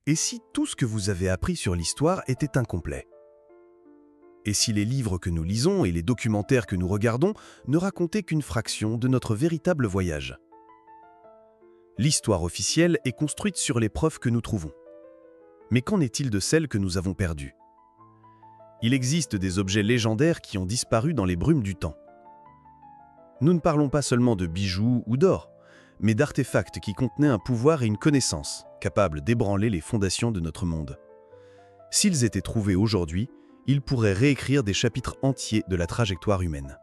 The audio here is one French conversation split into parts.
Et si tout ce que vous avez appris sur l'histoire était incomplet? Et si les livres que nous lisons et les documentaires que nous regardons ne racontaient qu'une fraction de notre véritable voyage? L'histoire officielle est construite sur les preuves que nous trouvons. Mais qu'en est-il de celles que nous avons perdues? Il existe des objets légendaires qui ont disparu dans les brumes du temps. Nous ne parlons pas seulement de bijoux ou d'or, mais d'artefacts qui contenaient un pouvoir et une connaissance capables d'ébranler les fondations de notre monde. S'ils étaient trouvés aujourd'hui, ils pourraient réécrire des chapitres entiers de la trajectoire humaine.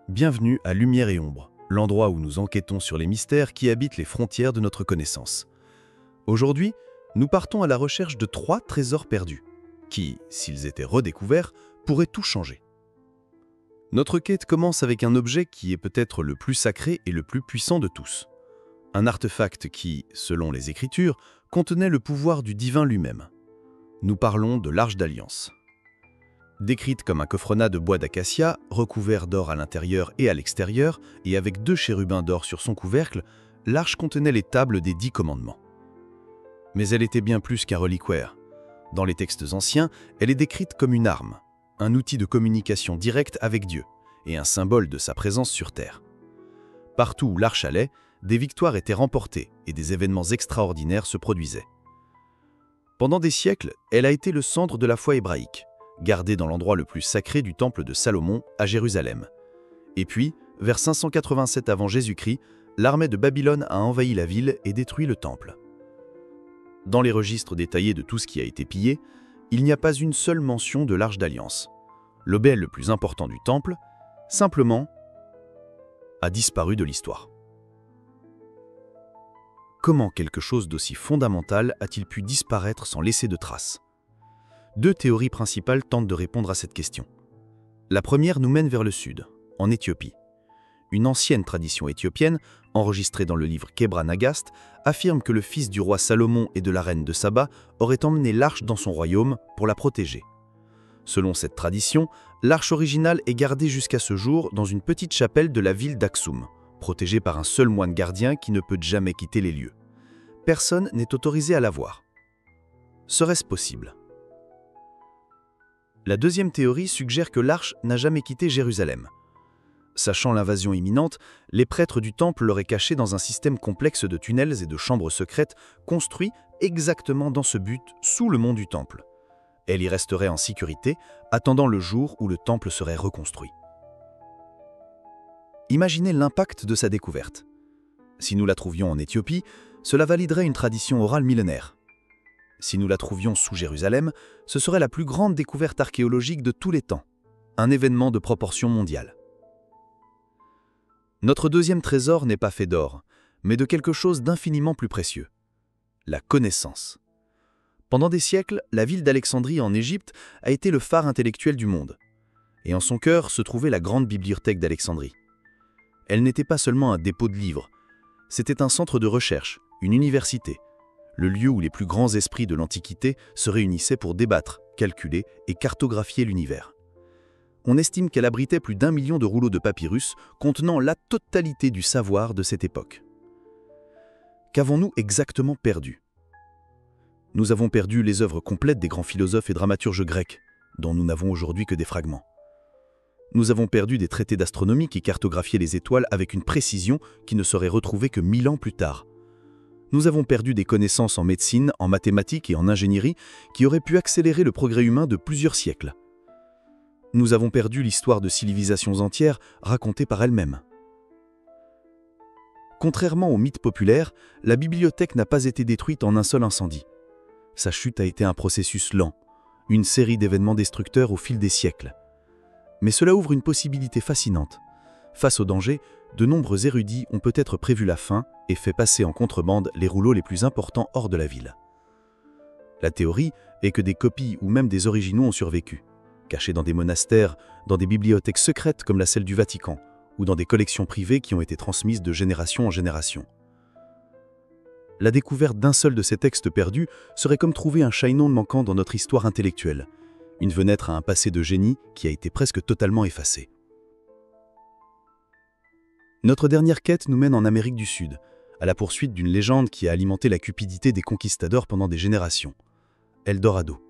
Bienvenue à Lumière et Ombre, l'endroit où nous enquêtons sur les mystères qui habitent les frontières de notre connaissance. Aujourd'hui, nous partons à la recherche de 3 trésors perdus, qui, s'ils étaient redécouverts, pourraient tout changer. Notre quête commence avec un objet qui est peut-être le plus sacré et le plus puissant de tous. Un artefact qui, selon les Écritures, contenait le pouvoir du divin lui-même. Nous parlons de l'Arche d'Alliance. Décrite comme un coffrenat de bois d'acacia, recouvert d'or à l'intérieur et à l'extérieur, et avec 2 chérubins d'or sur son couvercle, l'arche contenait les tables des 10 commandements. Mais elle était bien plus qu'un reliquaire. Dans les textes anciens, elle est décrite comme une arme, un outil de communication directe avec Dieu, et un symbole de sa présence sur terre. Partout où l'arche allait, des victoires étaient remportées et des événements extraordinaires se produisaient. Pendant des siècles, elle a été le centre de la foi hébraïque, gardée dans l'endroit le plus sacré du temple de Salomon, à Jérusalem. Et puis, vers 587 avant Jésus-Christ, l'armée de Babylone a envahi la ville et détruit le temple. Dans les registres détaillés de tout ce qui a été pillé, il n'y a pas une seule mention de l'Arche d'Alliance. L'objet le plus important du temple, simplement, a disparu de l'histoire. Comment quelque chose d'aussi fondamental a-t-il pu disparaître sans laisser de traces? 2 théories principales tentent de répondre à cette question. La première nous mène vers le sud, en Éthiopie. Une ancienne tradition éthiopienne, enregistrée dans le livre Kebra Nagast, affirme que le fils du roi Salomon et de la reine de Saba aurait emmené l'arche dans son royaume pour la protéger. Selon cette tradition, l'arche originale est gardée jusqu'à ce jour dans une petite chapelle de la ville d'Aksum, protégée par un seul moine gardien qui ne peut jamais quitter les lieux. Personne n'est autorisé à la voir. Serait-ce possible? La deuxième théorie suggère que l'arche n'a jamais quitté Jérusalem. Sachant l'invasion imminente, les prêtres du temple l'auraient cachée dans un système complexe de tunnels et de chambres secrètes construits exactement dans ce but, sous le mont du temple. Elle y resterait en sécurité, attendant le jour où le temple serait reconstruit. Imaginez l'impact de sa découverte. Si nous la trouvions en Éthiopie, cela validerait une tradition orale millénaire. Si nous la trouvions sous Jérusalem, ce serait la plus grande découverte archéologique de tous les temps, un événement de proportion mondiale. Notre deuxième trésor n'est pas fait d'or, mais de quelque chose d'infiniment plus précieux, la connaissance. Pendant des siècles, la ville d'Alexandrie en Égypte a été le phare intellectuel du monde, et en son cœur se trouvait la grande bibliothèque d'Alexandrie. Elle n'était pas seulement un dépôt de livres, c'était un centre de recherche, une université, le lieu où les plus grands esprits de l'Antiquité se réunissaient pour débattre, calculer et cartographier l'univers. On estime qu'elle abritait plus d'1 million de rouleaux de papyrus contenant la totalité du savoir de cette époque. Qu'avons-nous exactement perdu? Nous avons perdu les œuvres complètes des grands philosophes et dramaturges grecs, dont nous n'avons aujourd'hui que des fragments. Nous avons perdu des traités d'astronomie qui cartographiaient les étoiles avec une précision qui ne serait retrouvée que 1000 ans plus tard. Nous avons perdu des connaissances en médecine, en mathématiques et en ingénierie qui auraient pu accélérer le progrès humain de plusieurs siècles. Nous avons perdu l'histoire de civilisations entières racontées par elles-mêmes. Contrairement aux mythes populaires, la bibliothèque n'a pas été détruite en un seul incendie. Sa chute a été un processus lent, une série d'événements destructeurs au fil des siècles. Mais cela ouvre une possibilité fascinante. Face au danger, de nombreux érudits ont peut-être prévu la fin et fait passer en contrebande les rouleaux les plus importants hors de la ville. La théorie est que des copies ou même des originaux ont survécu, cachés dans des monastères, dans des bibliothèques secrètes comme la celle du Vatican, ou dans des collections privées qui ont été transmises de génération en génération. La découverte d'un seul de ces textes perdus serait comme trouver un chaînon manquant dans notre histoire intellectuelle, une fenêtre à un passé de génie qui a été presque totalement effacé. Notre dernière quête nous mène en Amérique du Sud, à la poursuite d'une légende qui a alimenté la cupidité des conquistadors pendant des générations. Eldorado.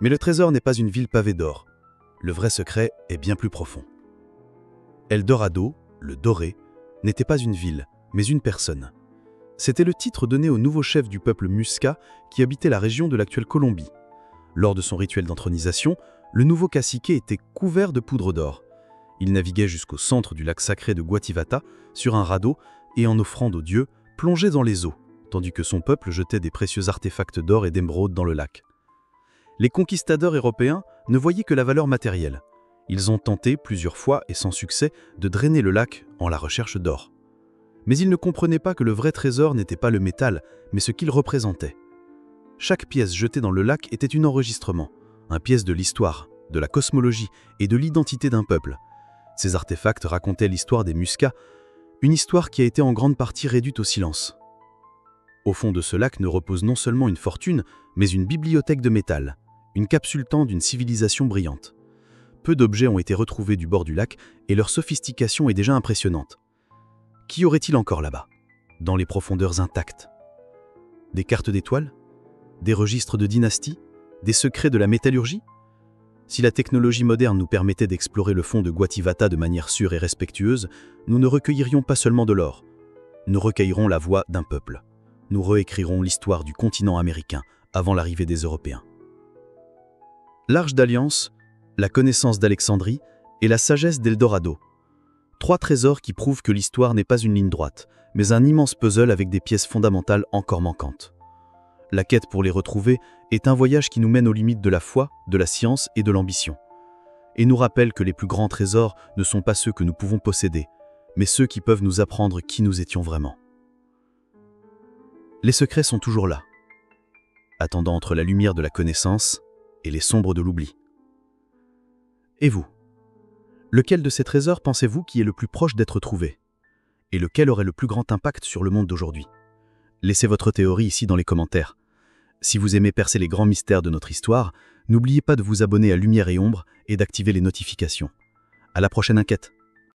Mais le trésor n'est pas une ville pavée d'or. Le vrai secret est bien plus profond. Eldorado, le doré, n'était pas une ville, mais une personne. C'était le titre donné au nouveau chef du peuple Muisca qui habitait la région de l'actuelle Colombie. Lors de son rituel d'entronisation, le nouveau cacique était couvert de poudre d'or. Il naviguait jusqu'au centre du lac sacré de Guativata sur un radeau et en offrande aux dieux, plongeait dans les eaux, tandis que son peuple jetait des précieux artefacts d'or et d'émeraude dans le lac. Les conquistadors européens ne voyaient que la valeur matérielle. Ils ont tenté plusieurs fois et sans succès de drainer le lac en la recherche d'or. Mais ils ne comprenaient pas que le vrai trésor n'était pas le métal, mais ce qu'il représentait. Chaque pièce jetée dans le lac était un enregistrement, un pièce de l'histoire, de la cosmologie et de l'identité d'un peuple. Ces artefacts racontaient l'histoire des Muisca, une histoire qui a été en grande partie réduite au silence. Au fond de ce lac ne repose non seulement une fortune, mais une bibliothèque de métal, une capsule temps d'une civilisation brillante. Peu d'objets ont été retrouvés du bord du lac et leur sophistication est déjà impressionnante. Qu'y aurait-il encore là-bas, dans les profondeurs intactes? Des cartes d'étoiles? Des registres de dynasties? Des secrets de la métallurgie? Si la technologie moderne nous permettait d'explorer le fond de Guativata de manière sûre et respectueuse, nous ne recueillerions pas seulement de l'or. Nous recueillerons la voix d'un peuple. Nous réécrirons l'histoire du continent américain avant l'arrivée des Européens. L'Arche d'Alliance, la connaissance d'Alexandrie et la sagesse d'Eldorado. 3 trésors qui prouvent que l'histoire n'est pas une ligne droite, mais un immense puzzle avec des pièces fondamentales encore manquantes. La quête pour les retrouver est un voyage qui nous mène aux limites de la foi, de la science et de l'ambition. Et nous rappelle que les plus grands trésors ne sont pas ceux que nous pouvons posséder, mais ceux qui peuvent nous apprendre qui nous étions vraiment. Les secrets sont toujours là, attendant entre la lumière de la connaissance et les sombres de l'oubli. Et vous? Lequel de ces trésors pensez-vous qui est le plus proche d'être trouvé? Et lequel aurait le plus grand impact sur le monde d'aujourd'hui? Laissez votre théorie ici dans les commentaires. Si vous aimez percer les grands mystères de notre histoire, n'oubliez pas de vous abonner à Lumière et Ombre et d'activer les notifications. À la prochaine enquête!